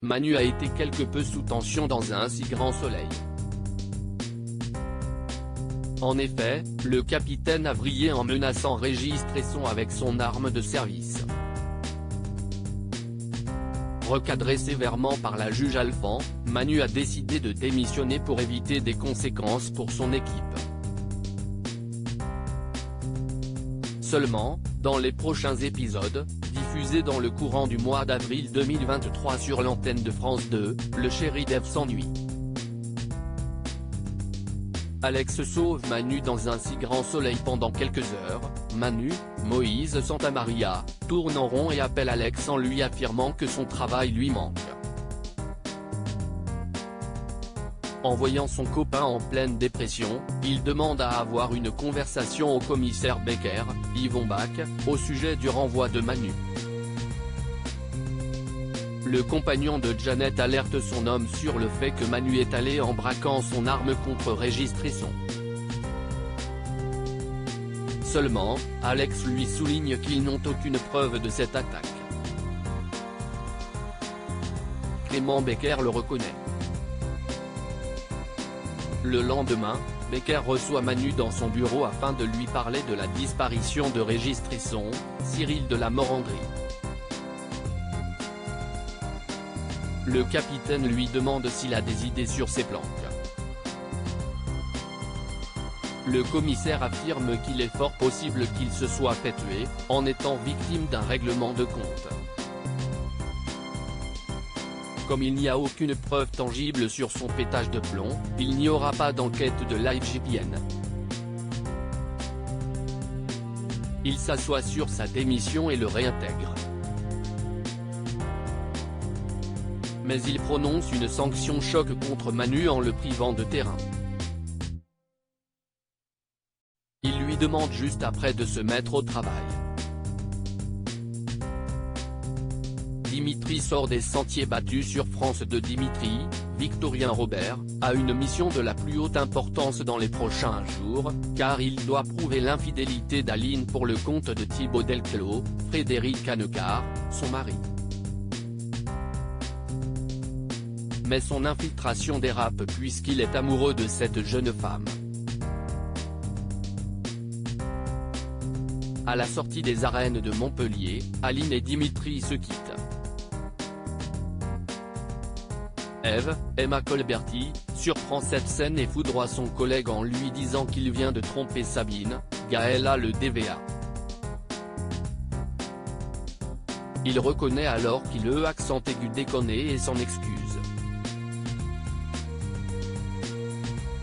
Manu a été quelque peu sous tension dans un si grand soleil. En effet, le capitaine a vrillé en menaçant Régis Cresson avec son arme de service. Recadré sévèrement par la juge Alphand, Manu a décidé de démissionner pour éviter des conséquences pour son équipe. Seulement, dans les prochains épisodes, diffusés dans le courant du mois d'avril 2023 sur l'antenne de France 2, le chéri d'Ève s'ennuie. Alex sauve Manu dans un si grand soleil pendant quelques heures. Manu, Moïse Santamaria, tourne en rond et appelle Alex en lui affirmant que son travail lui manque. En voyant son copain en pleine dépression, il demande à avoir une conversation au commissaire Becker, Yvon Bach, au sujet du renvoi de Manu. Le compagnon de Janet alerte son homme sur le fait que Manu est allé en braquant son arme contre Régis Cresson. Seulement, Alex lui souligne qu'ils n'ont aucune preuve de cette attaque. Clément Becker le reconnaît. Le lendemain, Becker reçoit Manu dans son bureau afin de lui parler de la disparition de Régis Cresson, Cyril de la Morandrie. Le capitaine lui demande s'il a des idées sur ses planques. Le commissaire affirme qu'il est fort possible qu'il se soit fait tuer, en étant victime d'un règlement de compte. Comme il n'y a aucune preuve tangible sur son pétage de plomb, il n'y aura pas d'enquête de l'IGPN. Il s'assoit sur sa démission et le réintègre. Mais il prononce une sanction choc contre Manu en le privant de terrain. Il lui demande juste après de se mettre au travail. Dimitri sort des sentiers battus sur France 2. Dimitri, Victorien Robert, a une mission de la plus haute importance dans les prochains jours, car il doit prouver l'infidélité d'Aline pour le compte de Thibaut Delclos, Frédéric Hannequart, son mari. Mais son infiltration dérape puisqu'il est amoureux de cette jeune femme. À la sortie des arènes de Montpellier, Aline et Dimitri se quittent. Ève, Emma Colberti, surprend cette scène et foudroie son collègue en lui disant qu'il vient de tromper Sabine, Gaël a le DVA. Il reconnaît alors qu'il accent aigu déconné et s'en excuse.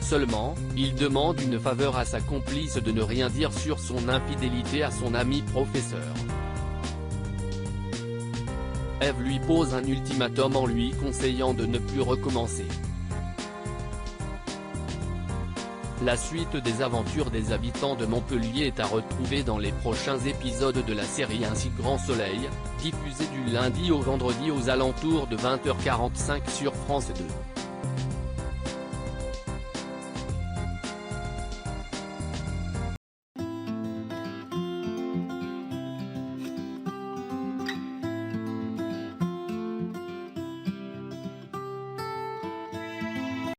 Seulement, il demande une faveur à sa complice de ne rien dire sur son infidélité à son ami professeur. Ève lui pose un ultimatum en lui conseillant de ne plus recommencer. La suite des aventures des habitants de Montpellier est à retrouver dans les prochains épisodes de la série Un si grand soleil, diffusée du lundi au vendredi aux alentours de 20h45 sur France 2.